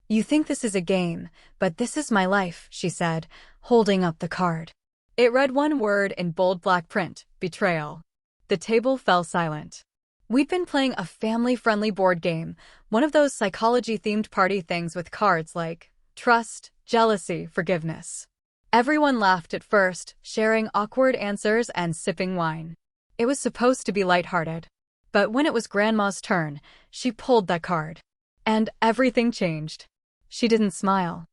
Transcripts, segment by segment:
"You think this is a game, but this is my life," she said, holding up the card. It read one word in bold black print: Betrayal. The table fell silent. We'd been playing a family-friendly board game, one of those psychology-themed party things with cards like trust, jealousy, forgiveness. Everyone laughed at first, sharing awkward answers and sipping wine. It was supposed to be lighthearted. But when it was Grandma's turn, she pulled that card. And everything changed. She didn't smile.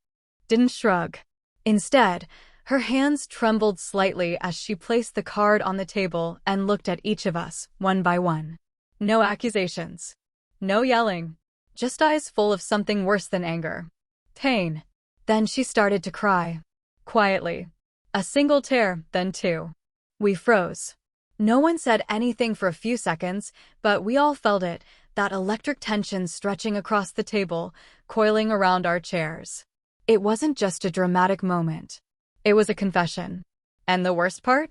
Didn't shrug. Instead, her hands trembled slightly as she placed the card on the table and looked at each of us, one by one. No accusations. No yelling. Just eyes full of something worse than anger. Pain. Then she started to cry. Quietly. A single tear, then two. We froze. No one said anything for a few seconds, but we all felt it, that electric tension stretching across the table, coiling around our chairs. It wasn't just a dramatic moment. It was a confession. And the worst part?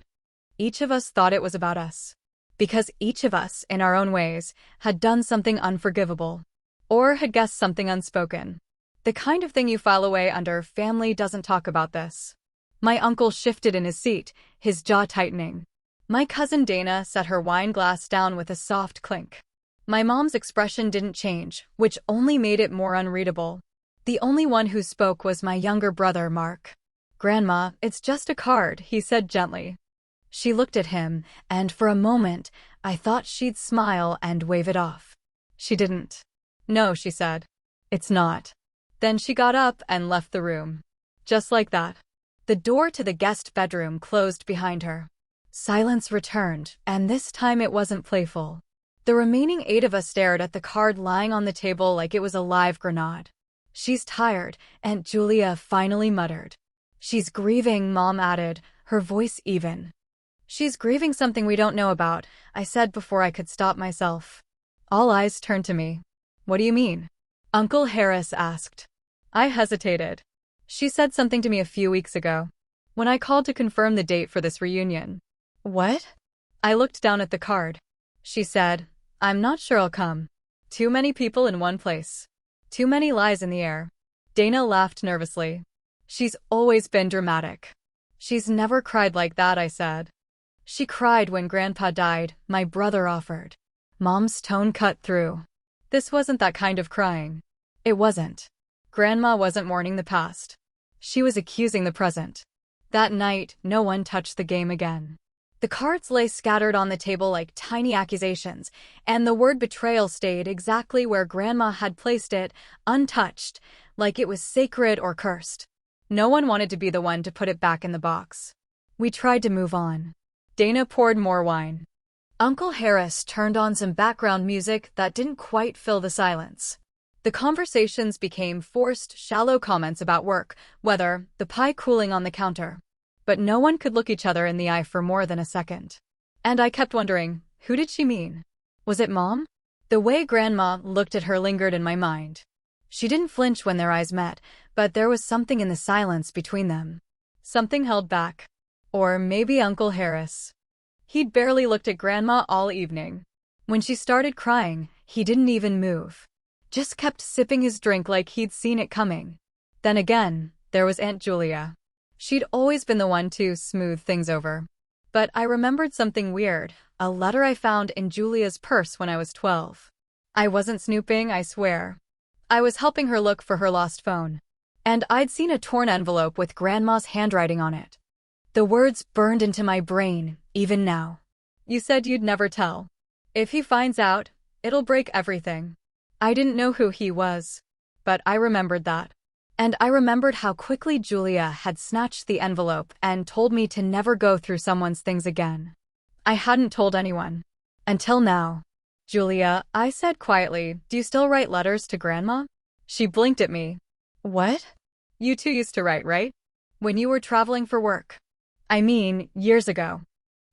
Each of us thought it was about us. Because each of us, in our own ways, had done something unforgivable. Or had guessed something unspoken. The kind of thing you file away under "family doesn't talk about this." My uncle shifted in his seat, his jaw tightening. My cousin Dana set her wine glass down with a soft clink. My mom's expression didn't change, which only made it more unreadable. The only one who spoke was my younger brother, Mark. "Grandma, it's just a card," he said gently. She looked at him, and for a moment, I thought she'd smile and wave it off. She didn't. "No," she said. "It's not." Then she got up and left the room. Just like that. The door to the guest bedroom closed behind her. Silence returned, and this time it wasn't playful. The remaining 8 of us stared at the card lying on the table like it was a live grenade. "She's tired," Aunt Julia finally muttered. "She's grieving," Mom added, her voice even. "She's grieving something we don't know about," I said before I could stop myself. All eyes turned to me. "What do you mean?" Uncle Harris asked. I hesitated. "She said something to me a few weeks ago, when I called to confirm the date for this reunion." "What?" I looked down at the card. "She said, 'I'm not sure I'll come. Too many people in one place. Too many lies in the air.'" Dana laughed nervously. "She's always been dramatic." "She's never cried like that," I said. "She cried when Grandpa died," my brother offered. Mom's tone cut through. This wasn't that kind of crying. It wasn't. Grandma wasn't mourning the past. She was accusing the present. That night, no one touched the game again. The cards lay scattered on the table like tiny accusations, and the word betrayal stayed exactly where Grandma had placed it, untouched, like it was sacred or cursed. No one wanted to be the one to put it back in the box. We tried to move on. Dana poured more wine. Uncle Harris turned on some background music that didn't quite fill the silence. The conversations became forced, shallow comments about work, weather, the pie cooling on the counter. But no one could look each other in the eye for more than a second. And I kept wondering, who did she mean? Was it Mom? The way Grandma looked at her lingered in my mind. She didn't flinch when their eyes met, but there was something in the silence between them. Something held back. Or maybe Uncle Harris. He'd barely looked at Grandma all evening. When she started crying, he didn't even move. Just kept sipping his drink like he'd seen it coming. Then again, there was Aunt Julia. She'd always been the one to smooth things over. But I remembered something weird, a letter I found in Julia's purse when I was 12. I wasn't snooping, I swear. I was helping her look for her lost phone. And I'd seen a torn envelope with Grandma's handwriting on it. The words burned into my brain, even now. "You said you'd never tell. If he finds out, it'll break everything." I didn't know who he was. But I remembered that. And I remembered how quickly Julia had snatched the envelope and told me to never go through someone's things again. I hadn't told anyone. Until now. "Julia," I said quietly, "do you still write letters to Grandma?" She blinked at me. "What?" "You two used to write, right? When you were traveling for work." "I mean, years ago."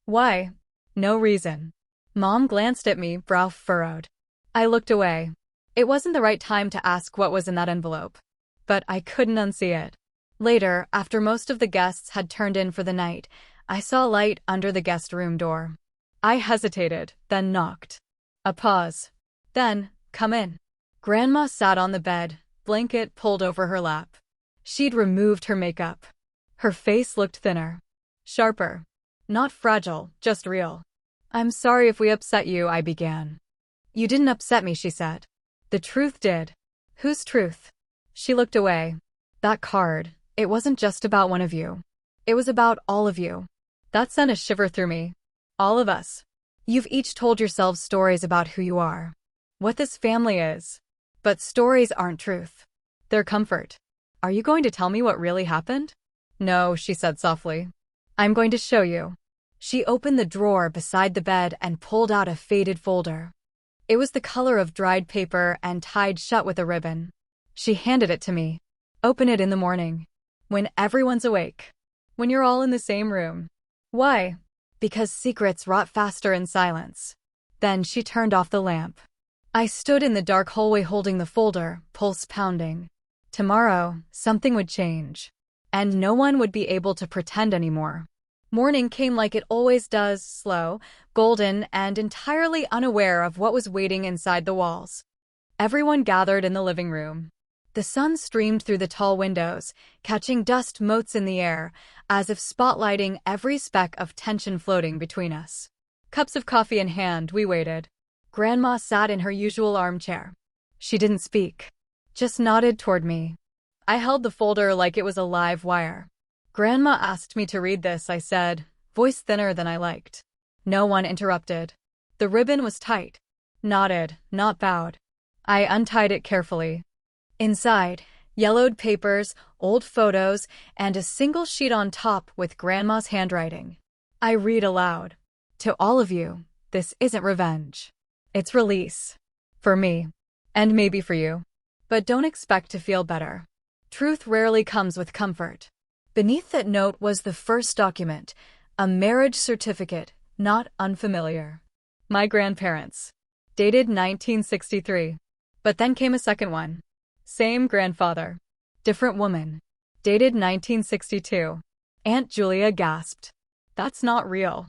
"Why?" "No reason." Mom glanced at me, brow furrowed. I looked away. It wasn't the right time to ask what was in that envelope. But I couldn't unsee it. Later, after most of the guests had turned in for the night, I saw light under the guest room door. I hesitated, then knocked. A pause. Then, "Come in." Grandma sat on the bed, blanket pulled over her lap. She'd removed her makeup. Her face looked thinner. Sharper. Not fragile, just real. "I'm sorry if we upset you," I began. "You didn't upset me," she said. "The truth did." "Whose truth?" She looked away. "That card. It wasn't just about one of you. It was about all of you." That sent a shiver through me. All of us. You've each told yourselves stories about who you are, what this family is. But stories aren't truth. They're comfort. "Are you going to tell me what really happened?" "No," she said softly. "I'm going to show you." She opened the drawer beside the bed and pulled out a faded folder. It was the color of dried paper and tied shut with a ribbon. She handed it to me. "Open it in the morning. When everyone's awake. When you're all in the same room." "Why?" "Because secrets rot faster in silence." Then she turned off the lamp. I stood in the dark hallway holding the folder, pulse pounding. Tomorrow, something would change. And no one would be able to pretend anymore. Morning came like it always does, slow, golden, and entirely unaware of what was waiting inside the walls. Everyone gathered in the living room. The sun streamed through the tall windows, catching dust motes in the air, as if spotlighting every speck of tension floating between us. Cups of coffee in hand, we waited. Grandma sat in her usual armchair. She didn't speak, just nodded toward me. I held the folder like it was a live wire. "Grandma asked me to read this," I said, voice thinner than I liked. No one interrupted. The ribbon was tight. Knotted, not bowed. I untied it carefully. Inside, yellowed papers, old photos, and a single sheet on top with Grandma's handwriting. I read aloud. "To all of you, this isn't revenge. It's release. For me. And maybe for you. But don't expect to feel better. Truth rarely comes with comfort." Beneath that note was the first document, a marriage certificate, not unfamiliar. My grandparents. Dated 1963. But then came a second one. Same grandfather. Different woman. Dated 1962. Aunt Julia gasped. "That's not real."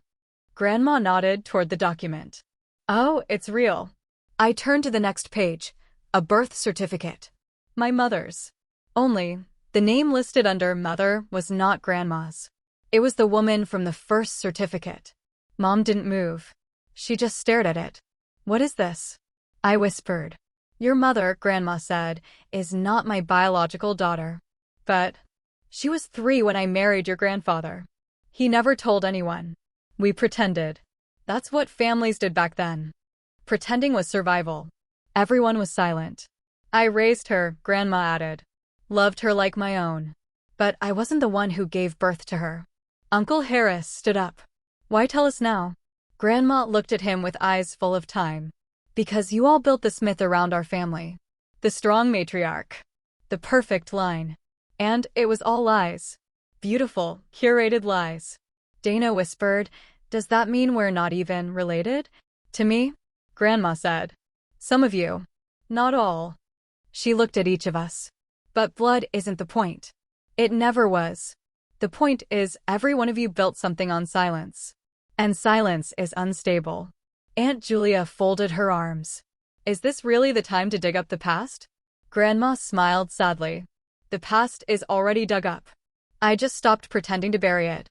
Grandma nodded toward the document. "Oh, it's real." I turned to the next page. A birth certificate. My mother's. Only, the name listed under Mother was not Grandma's. It was the woman from the first certificate. Mom didn't move. She just stared at it. "What is this?" I whispered. "Your mother," Grandma said, "is not my biological daughter. But she was 3 when I married your grandfather. He never told anyone. We pretended. That's what families did back then. Pretending was survival." Everyone was silent. "I raised her," Grandma added. "Loved her like my own. But I wasn't the one who gave birth to her." Uncle Harris stood up. "Why tell us now?" Grandma looked at him with eyes full of time. "Because you all built this myth around our family. The strong matriarch. The perfect line. And it was all lies. Beautiful, curated lies." Dana whispered, "Does that mean we're not even related?" "To me," Grandma said. "Some of you. Not all." She looked at each of us. "But blood isn't the point. It never was. The point is every one of you built something on silence. And silence is unstable." Aunt Julia folded her arms. "Is this really the time to dig up the past?" Grandma smiled sadly. "The past is already dug up. I just stopped pretending to bury it."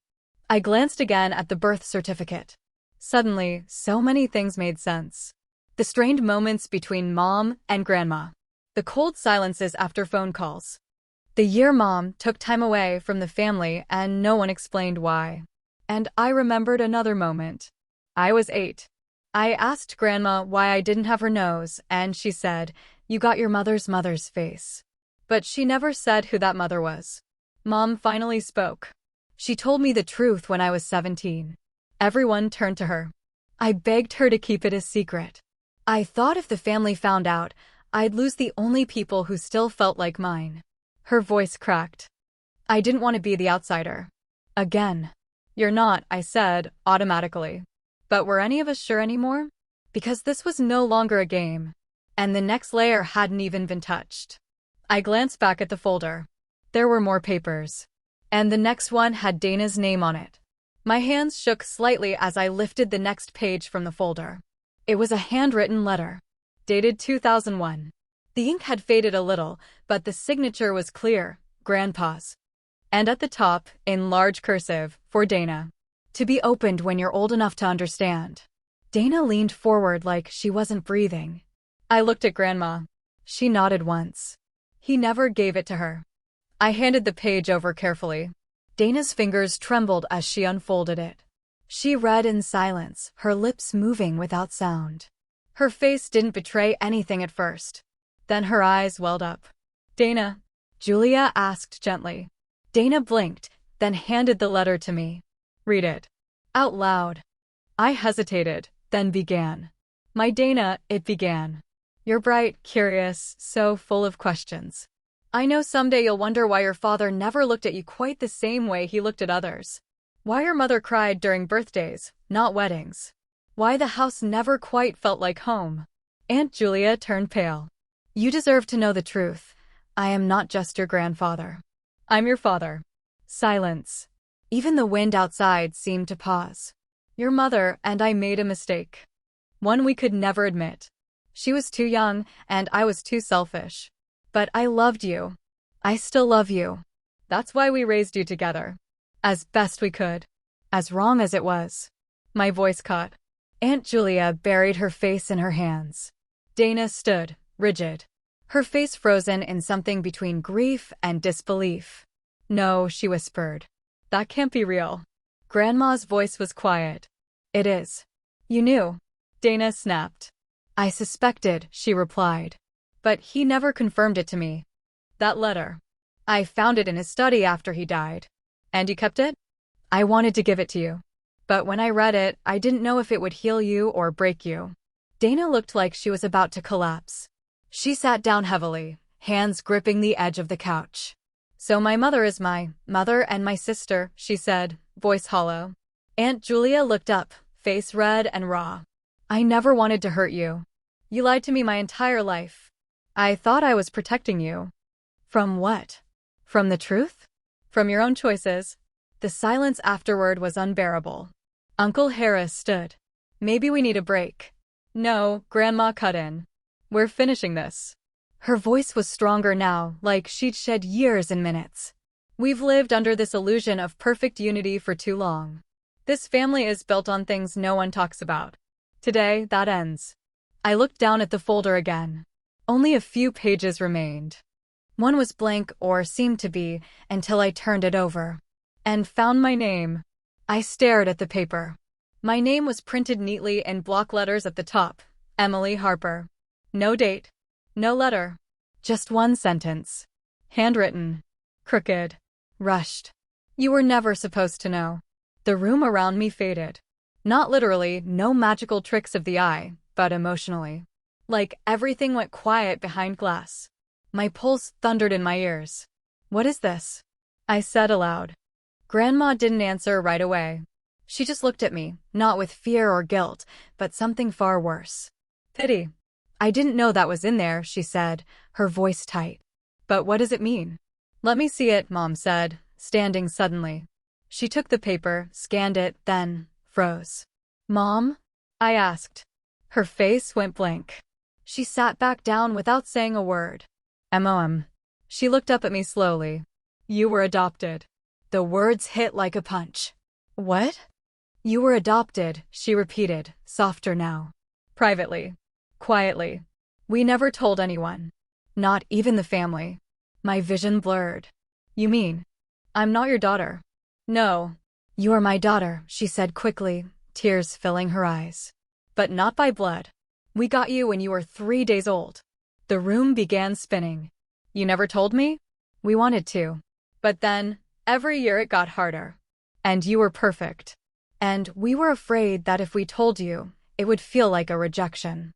I glanced again at the birth certificate. Suddenly, so many things made sense. The strained moments between Mom and Grandma. The cold silences after phone calls. The year Mom took time away from the family and no one explained why. And I remembered another moment. I was 8. I asked Grandma why I didn't have her nose, and she said, "You got your mother's face." But she never said who that mother was. Mom finally spoke. She told me the truth when I was 17. Everyone turned to her. I begged her to keep it a secret. I thought if the family found out, I'd lose the only people who still felt like mine. Her voice cracked. I didn't want to be the outsider. Again. "You're not," I said, automatically. But were any of us sure anymore? Because this was no longer a game. And the next layer hadn't even been touched. I glanced back at the folder. There were more papers. And the next one had Dana's name on it. My hands shook slightly as I lifted the next page from the folder. It was a handwritten letter. Dated 2001. The ink had faded a little, but the signature was clear, Grandpa's. And at the top, in large cursive, for Dana. To be opened when you're old enough to understand. Dana leaned forward like she wasn't breathing. I looked at Grandma. She nodded once. He never gave it to her. I handed the page over carefully. Dana's fingers trembled as she unfolded it. She read in silence, her lips moving without sound. Her face didn't betray anything at first. Then her eyes welled up. "Dana?" Julia asked gently. Dana blinked, then handed the letter to me. "Read it." Out loud. I hesitated, then began. "My Dana," it began. "You're bright, curious, so full of questions. I know someday you'll wonder why your father never looked at you quite the same way he looked at others. Why your mother cried during birthdays, not weddings. Why the house never quite felt like home." Aunt Julia turned pale. "You deserve to know the truth. I am not just your grandfather. I'm your father." Silence. Even the wind outside seemed to pause. "Your mother and I made a mistake. One we could never admit. She was too young, and I was too selfish. But I loved you. I still love you. That's why we raised you together. As best we could. As wrong as it was." My voice caught. Aunt Julia buried her face in her hands. Dana stood, rigid. Her face frozen in something between grief and disbelief. "No," she whispered. "That can't be real." Grandma's voice was quiet. "It is." "You knew?" Dana snapped. "I suspected," she replied. "But he never confirmed it to me." "That letter. I found it in his study after he died." "And you kept it?" "I wanted to give it to you. But when I read it, I didn't know if it would heal you or break you." Dana looked like she was about to collapse. She sat down heavily, hands gripping the edge of the couch. "So my mother is my mother and my sister," she said, voice hollow. Aunt Julia looked up, face red and raw. "I never wanted to hurt you. You lied to me my entire life. I thought I was protecting you." "From what? From the truth?" "From your own choices." The silence afterward was unbearable. Uncle Harris stood. "Maybe we need a break." "No," Grandma cut in. "We're finishing this." Her voice was stronger now, like she'd shed years in minutes. "We've lived under this illusion of perfect unity for too long. This family is built on things no one talks about. Today, that ends." I looked down at the folder again. Only a few pages remained. One was blank, or seemed to be, until I turned it over. And found my name. I stared at the paper. My name was printed neatly in block letters at the top. Emily Harper. No date. No letter. Just one sentence. Handwritten. Crooked. Rushed. "You were never supposed to know." The room around me faded. Not literally, no magical tricks of the eye, but emotionally. Like everything went quiet behind glass. My pulse thundered in my ears. "What is this?" I said aloud. Grandma didn't answer right away. She just looked at me, not with fear or guilt, but something far worse. "Pity." "I didn't know that was in there," she said, her voice tight. "But what does it mean?" "Let me see it," Mom said, standing suddenly. She took the paper, scanned it, then froze. "Mom?" I asked. Her face went blank. She sat back down without saying a word. "Mom." She looked up at me slowly. "You were adopted." The words hit like a punch. "What?" "You were adopted," she repeated, softer now. "Privately. Quietly. We never told anyone. Not even the family." My vision blurred. "You mean I'm not your daughter?" "No." "You are my daughter," she said quickly, tears filling her eyes. "But not by blood. We got you when you were 3 days old." The room began spinning. "You never told me?" "We wanted to. But then, every year it got harder. And you were perfect. And we were afraid that if we told you, it would feel like a rejection."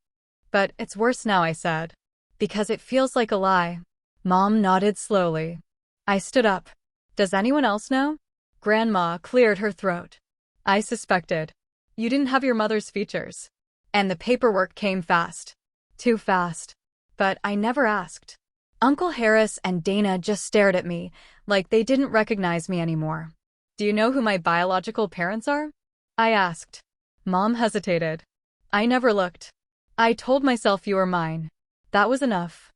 "But it's worse now," I said. "Because it feels like a lie." Mom nodded slowly. I stood up. "Does anyone else know?" Grandma cleared her throat. "I suspected. You didn't have your mother's features. And the paperwork came fast. Too fast. But I never asked." Uncle Harris and Dana just stared at me, like they didn't recognize me anymore. "Do you know who my biological parents are?" I asked. Mom hesitated. "I never looked. I told myself you were mine. That was enough."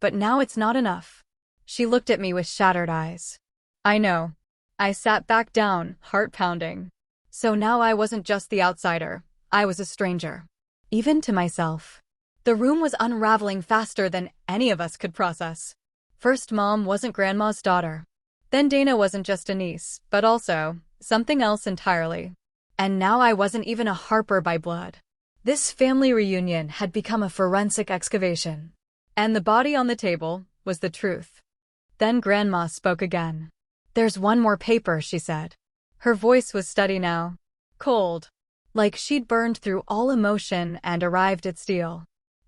but now it's not enough. She looked at me with shattered eyes. I know. I sat back down, heart pounding. So now I wasn't just the outsider, I was a stranger. Even to myself. The room was unraveling faster than any of us could process. First, Mom wasn't Grandma's daughter. Then Dana wasn't just a niece, but also something else entirely. And now I wasn't even a Harper by blood. This family reunion had become a forensic excavation. And the body on the table was the truth. Then Grandma spoke again. There's one more paper, she said. Her voice was steady now. Cold. Like she'd burned through all emotion and arrived at steel.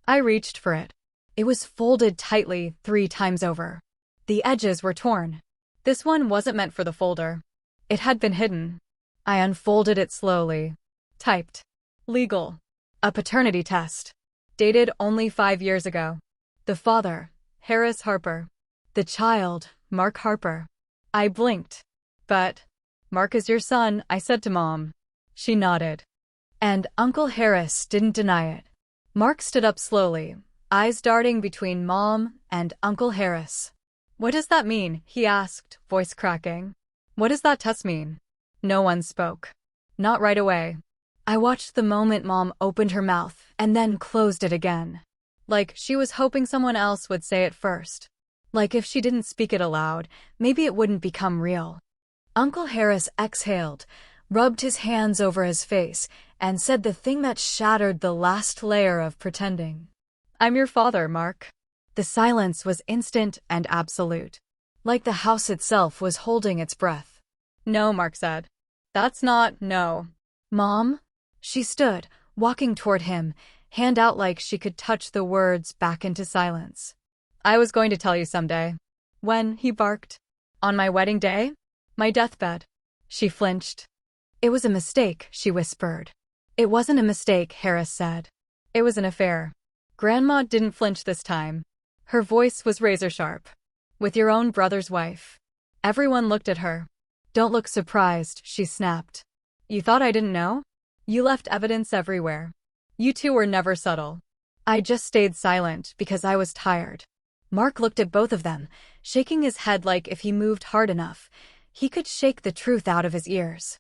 I reached for it. It was folded tightly 3 times over. The edges were torn. This one wasn't meant for the folder. It had been hidden. I unfolded it slowly. Typed. Legal. A paternity test. Dated only 5 years ago. The father, Harris Harper. The child, Mark Harper. I blinked. But, Mark is your son, I said to Mom. She nodded. And Uncle Harris didn't deny it. Mark stood up slowly, eyes darting between Mom and Uncle Harris. What does that mean? He asked, voice cracking. What does that test mean? No one spoke. Not right away. I watched the moment Mom opened her mouth and then closed it again. Like she was hoping someone else would say it first. Like if she didn't speak it aloud, maybe it wouldn't become real. Uncle Harris exhaled, rubbed his hands over his face, and said the thing that shattered the last layer of pretending. I'm your father, Mark. The silence was instant and absolute. Like the house itself was holding its breath. No, Mark said. That's not, no. Mom? She stood, walking toward him, hand out like she could touch the words back into silence. I was going to tell you someday. When? He barked. On my wedding day? My deathbed. She flinched. It was a mistake, she whispered. It wasn't a mistake, Harris said. It was an affair. Grandma didn't flinch this time. Her voice was razor-sharp. With your own brother's wife. Everyone looked at her. Don't look surprised, she snapped. You thought I didn't know? You left evidence everywhere. You two were never subtle. I just stayed silent because I was tired. Mark looked at both of them, shaking his head like if he moved hard enough, he could shake the truth out of his ears.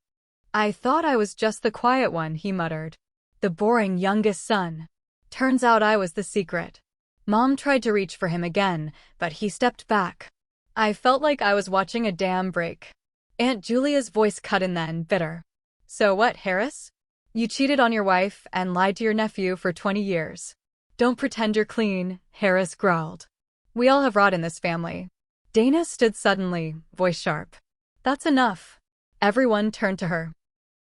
I thought I was just the quiet one, he muttered. The boring youngest son. Turns out I was the secret. Mom tried to reach for him again, but he stepped back. I felt like I was watching a dam break. Aunt Julia's voice cut in then, bitter. So what, Harris? You cheated on your wife and lied to your nephew for 20 years. Don't pretend you're clean, Harris growled. We all have rot in this family. Dana stood suddenly, voice sharp. That's enough. Everyone turned to her.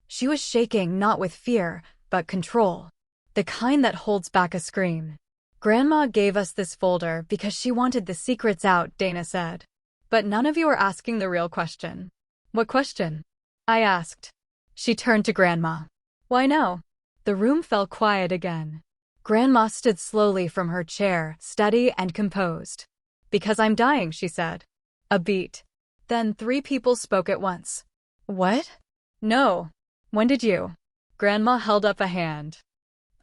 She was shaking not with fear, but control. The kind that holds back a scream. Grandma gave us this folder because she wanted the secrets out, Dana said. But none of you are asking the real question. What question? I asked. She turned to Grandma. Why no? The room fell quiet again. Grandma stood slowly from her chair, steady and composed. Because I'm dying, she said. A beat. Then 3 people spoke at once. What? No. When did you? Grandma held up a hand.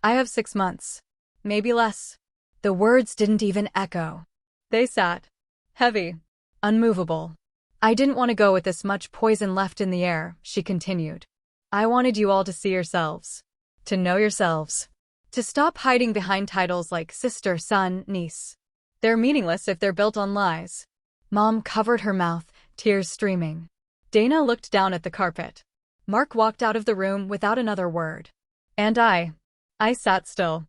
I have 6 months. Maybe less. The words didn't even echo. They sat. Heavy. Unmovable. I didn't want to go with this much poison left in the air, she continued. I wanted you all to see yourselves. To know yourselves. To stop hiding behind titles like sister, son, niece. They're meaningless if they're built on lies. Mom covered her mouth, tears streaming. Dana looked down at the carpet. Mark walked out of the room without another word. And I sat still.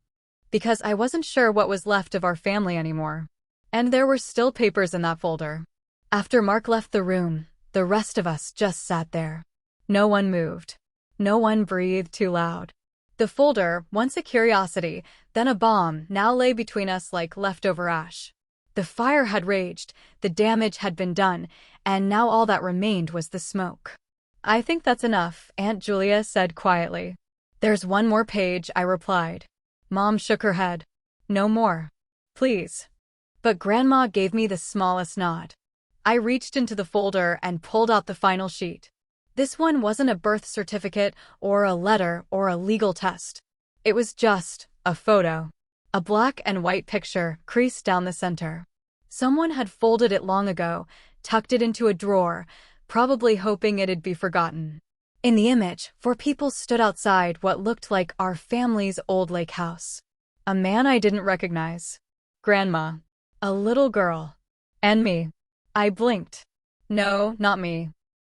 Because I wasn't sure what was left of our family anymore. And there were still papers in that folder. After Mark left the room, the rest of us just sat there. No one moved. No one breathed too loud. The folder, once a curiosity, then a bomb, now lay between us like leftover ash. The fire had raged, the damage had been done, and now all that remained was the smoke. I think that's enough, Aunt Julia said quietly. There's one more page, I replied. Mom shook her head. No more. Please. But Grandma gave me the smallest nod. I reached into the folder and pulled out the final sheet. This one wasn't a birth certificate or a letter or a legal test. It was just a photo. A black and white picture creased down the center. Someone had folded it long ago, tucked it into a drawer, probably hoping it'd be forgotten. In the image, 4 people stood outside what looked like our family's old lake house. A man I didn't recognize. Grandma. A little girl. And me. I blinked. No, not me.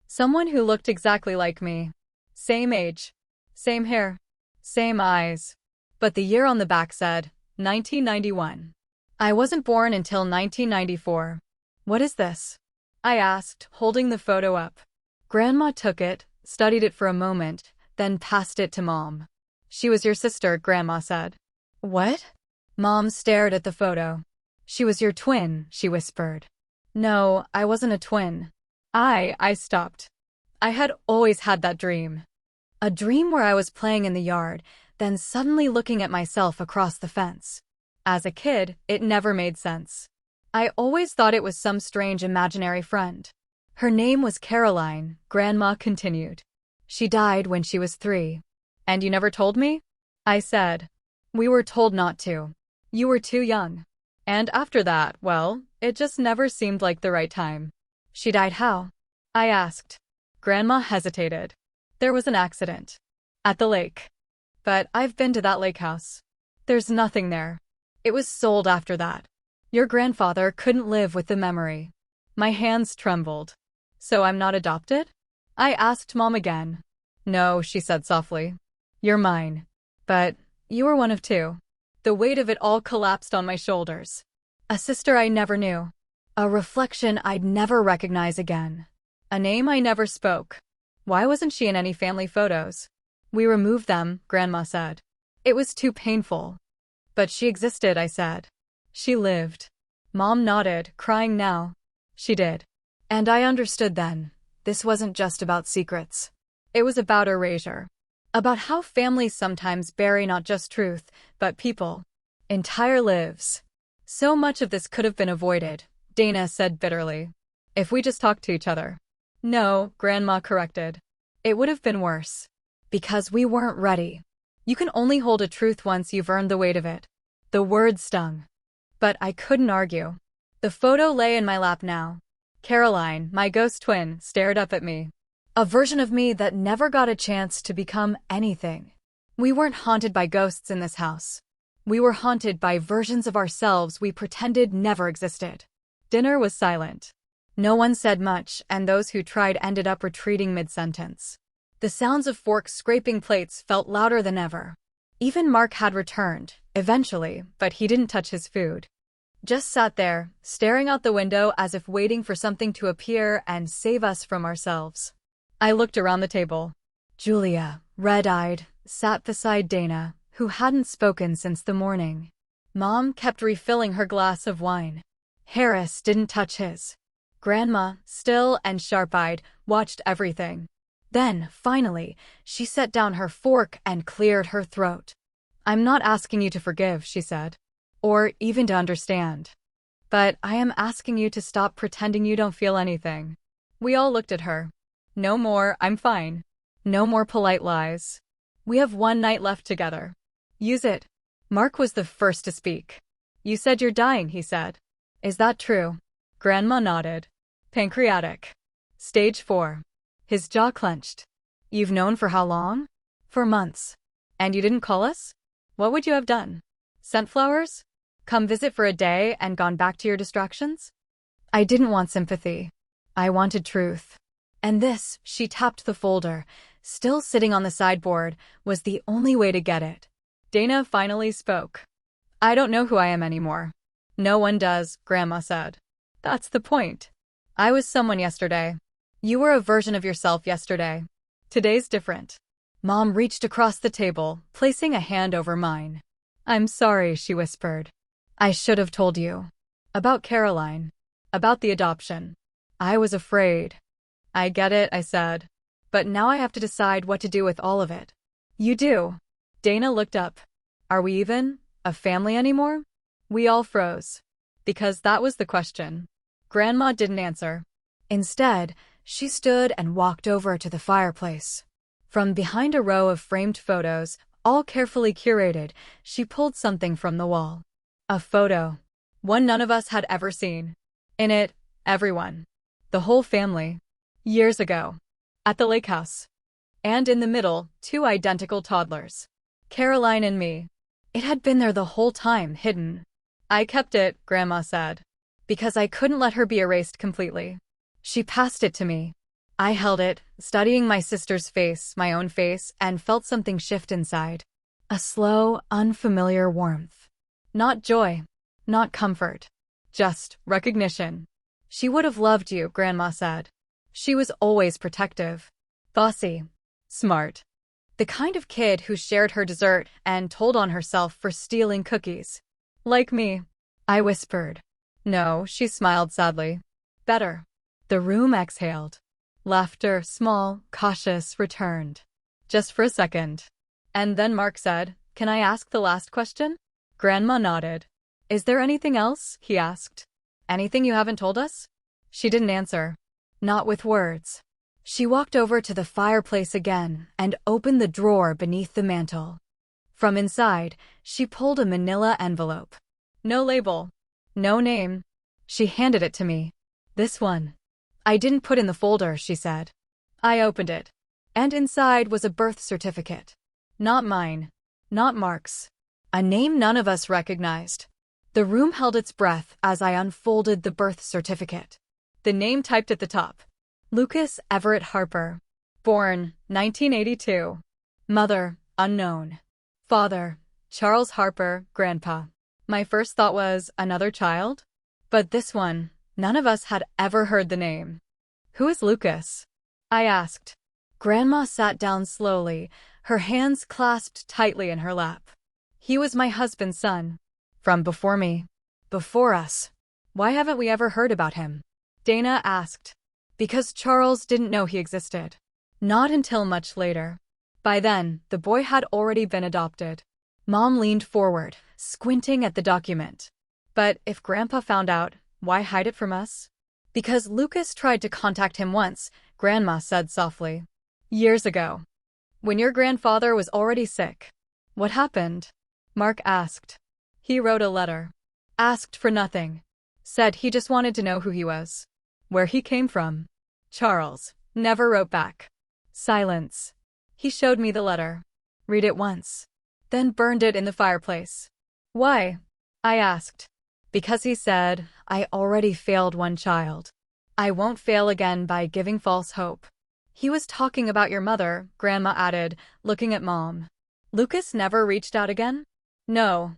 Someone who looked exactly like me. Same age. Same hair. Same eyes. But the year on the back said, 1991. I wasn't born until 1994. What is this? I asked, holding the photo up. Grandma took it, studied it for a moment, then passed it to Mom. She was your sister, Grandma said. What? Mom stared at the photo. She was your twin, she whispered. No, I wasn't a twin. I stopped. I had always had that dream. A dream where I was playing in the yard, then suddenly looking at myself across the fence. As a kid, it never made sense. I always thought it was some strange imaginary friend. Her name was Caroline, Grandma continued. She died when she was 3. And you never told me? I said. We were told not to. You were too young. And after that, well, it just never seemed like the right time. She died how? I asked. Grandma hesitated. There was an accident. At the lake. But I've been to that lake house. There's nothing there. It was sold after that. Your grandfather couldn't live with the memory. My hands trembled. So I'm not adopted? I asked Mom again. No, she said softly. You're mine. But you were one of 2. The weight of it all collapsed on my shoulders. A sister I never knew. A reflection I'd never recognize again. A name I never spoke. Why wasn't she in any family photos? We removed them, Grandma said. It was too painful. But she existed, I said. She lived. Mom nodded, crying now. She did. And I understood then. This wasn't just about secrets. It was about erasure. About how families sometimes bury not just truth, but people. Entire lives. So much of this could have been avoided, Dana said bitterly. If we just talked to each other. No, Grandma corrected. It would have been worse. Because we weren't ready. You can only hold a truth once you've earned the weight of it. The words stung. But I couldn't argue. The photo lay in my lap now. Caroline, my ghost twin, stared up at me. A version of me that never got a chance to become anything. We weren't haunted by ghosts in this house. We were haunted by versions of ourselves we pretended never existed. Dinner was silent. No one said much, and those who tried ended up retreating mid-sentence. The sounds of forks scraping plates felt louder than ever. Even Mark had returned, eventually, but he didn't touch his food. Just sat there, staring out the window as if waiting for something to appear and save us from ourselves. I looked around the table. Julia, red-eyed, sat beside Dana, who hadn't spoken since the morning. Mom kept refilling her glass of wine. Harris didn't touch his. Grandma, still and sharp-eyed, watched everything. Then, finally, she set down her fork and cleared her throat. I'm not asking you to forgive, she said. Or even to understand. But I am asking you to stop pretending you don't feel anything. We all looked at her. No more, I'm fine. No more polite lies. We have one night left together. Use it. Mark was the first to speak. You said you're dying, he said. Is that true? Grandma nodded. Pancreatic. Stage 4. His jaw clenched. You've known for how long? For months. And you didn't call us? What would you have done? Sent flowers? Come visit for a day and gone back to your distractions? I didn't want sympathy. I wanted truth. And this, she tapped the folder, still sitting on the sideboard, was the only way to get it. Dana finally spoke. I don't know who I am anymore. No one does, Grandma said. That's the point. I was someone yesterday. You were a version of yourself yesterday. Today's different. Mom reached across the table, placing a hand over mine. I'm sorry, she whispered. I should have told you. About Caroline. About the adoption. I was afraid. I get it, I said. But now I have to decide what to do with all of it. You do. Dana looked up. Are we even a family anymore? We all froze. Because that was the question. Grandma didn't answer. Instead, she stood and walked over to the fireplace. From behind a row of framed photos, all carefully curated, she pulled something from the wall. A photo. one none of us had ever seen. In it, everyone. The whole family. Years ago. At the lake house. And in the middle, two identical toddlers. Caroline and me. It had been there the whole time, hidden. I kept it, Grandma said. Because I couldn't let her be erased completely. She passed it to me. I held it, studying my sister's face, my own face, and felt something shift inside. A slow, unfamiliar warmth. Not joy. Not comfort. Just recognition. She would have loved you, Grandma said. She was always protective. Bossy. Smart. The kind of kid who shared her dessert and told on herself for stealing cookies. Like me. I whispered. No, she smiled sadly. Better. The room exhaled. Laughter, small, cautious, returned. Just for a second. And then Mark said, "Can I ask the last question?" Grandma nodded. "Is there anything else?" he asked. "Anything you haven't told us?" She didn't answer. Not with words. She walked over to the fireplace again and opened the drawer beneath the mantel. From inside, she pulled a manila envelope. No label. No name. She handed it to me. This one. I didn't put in the folder, she said. I opened it. And inside was a birth certificate. Not mine. Not Mark's. A name none of us recognized. The room held its breath as I unfolded the birth certificate. The name typed at the top. Lucas Everett Harper. Born, 1982. Mother, unknown. Father, Charles Harper, Grandpa. My first thought was, another child? But this one, none of us had ever heard the name. Who is Lucas? I asked. Grandma sat down slowly, her hands clasped tightly in her lap. He was my husband's son. From before me. Before us. Why haven't we ever heard about him? Dana asked. Because Charles didn't know he existed. Not until much later. By then, the boy had already been adopted. Mom leaned forward, squinting at the document. But if Grandpa found out, why hide it from us? Because Lucas tried to contact him once, Grandma said softly. Years ago. When your grandfather was already sick. What happened? Mark asked. He wrote a letter. Asked for nothing. Said he just wanted to know who he was. Where he came from. Charles never wrote back. Silence. He showed me the letter. Read it once. Then burned it in the fireplace. Why? I asked. Because he said, I already failed one child. I won't fail again by giving false hope. He was talking about your mother, Grandma added, looking at Mom. Lucas never reached out again? No.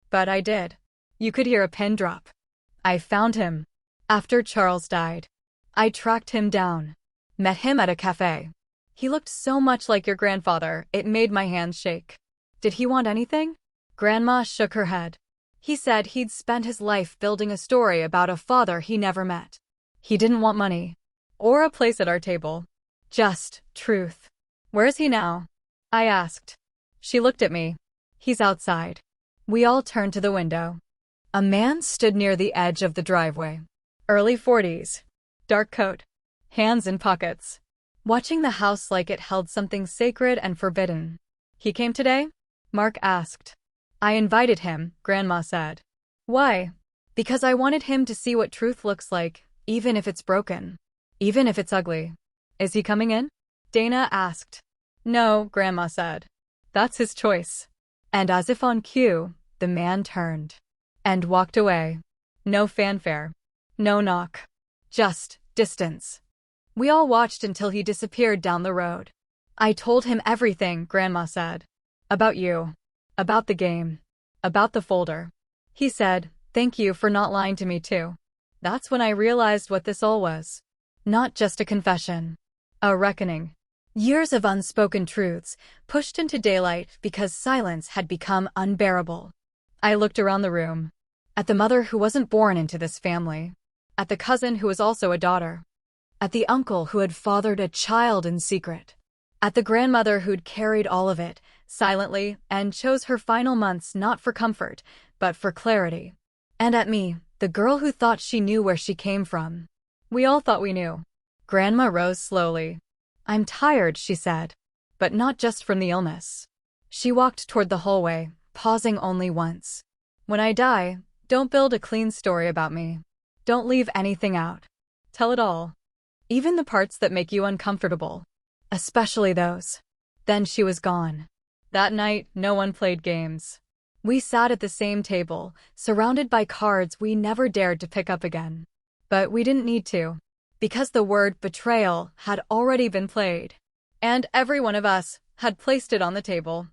But I did. You could hear a pin drop. I found him. After Charles died. I tracked him down. Met him at a cafe. He looked so much like your grandfather, it made my hands shake. Did he want anything? Grandma shook her head. He said he'd spent his life building a story about a father he never met. He didn't want money. Or a place at our table. Just truth. Where is he now? I asked. She looked at me. He's outside. We all turned to the window. A man stood near the edge of the driveway. Early 40s. Dark coat. Hands in pockets. Watching the house like it held something sacred and forbidden. He came today? Mark asked. I invited him, Grandma said. Why? Because I wanted him to see what truth looks like, even if it's broken. Even if it's ugly. Is he coming in? Dana asked. No, Grandma said. That's his choice. And as if on cue, the man turned. And walked away. No fanfare. No knock. Just distance. We all watched until he disappeared down the road. I told him everything, Grandma said. About you. About the game. About the folder. He said, thank you for not lying to me too. That's when I realized what this all was. Not just a confession. A reckoning. Years of unspoken truths, pushed into daylight because silence had become unbearable. I looked around the room. At the mother who wasn't born into this family. At the cousin who was also a daughter. At the uncle who had fathered a child in secret. At the grandmother who'd carried all of it, silently, and chose her final months not for comfort, but for clarity. And at me, the girl who thought she knew where she came from. We all thought we knew. Grandma rose slowly. I'm tired, she said. But not just from the illness. She walked toward the hallway, pausing only once. When I die, Don't build a clean story about me. Don't leave anything out. Tell it all. Even the parts that make you uncomfortable. Especially those. Then she was gone. That night, no one played games. We sat at the same table, surrounded by cards we never dared to pick up again. But we didn't need to. Because the word betrayal had already been played. And every one of us had placed it on the table.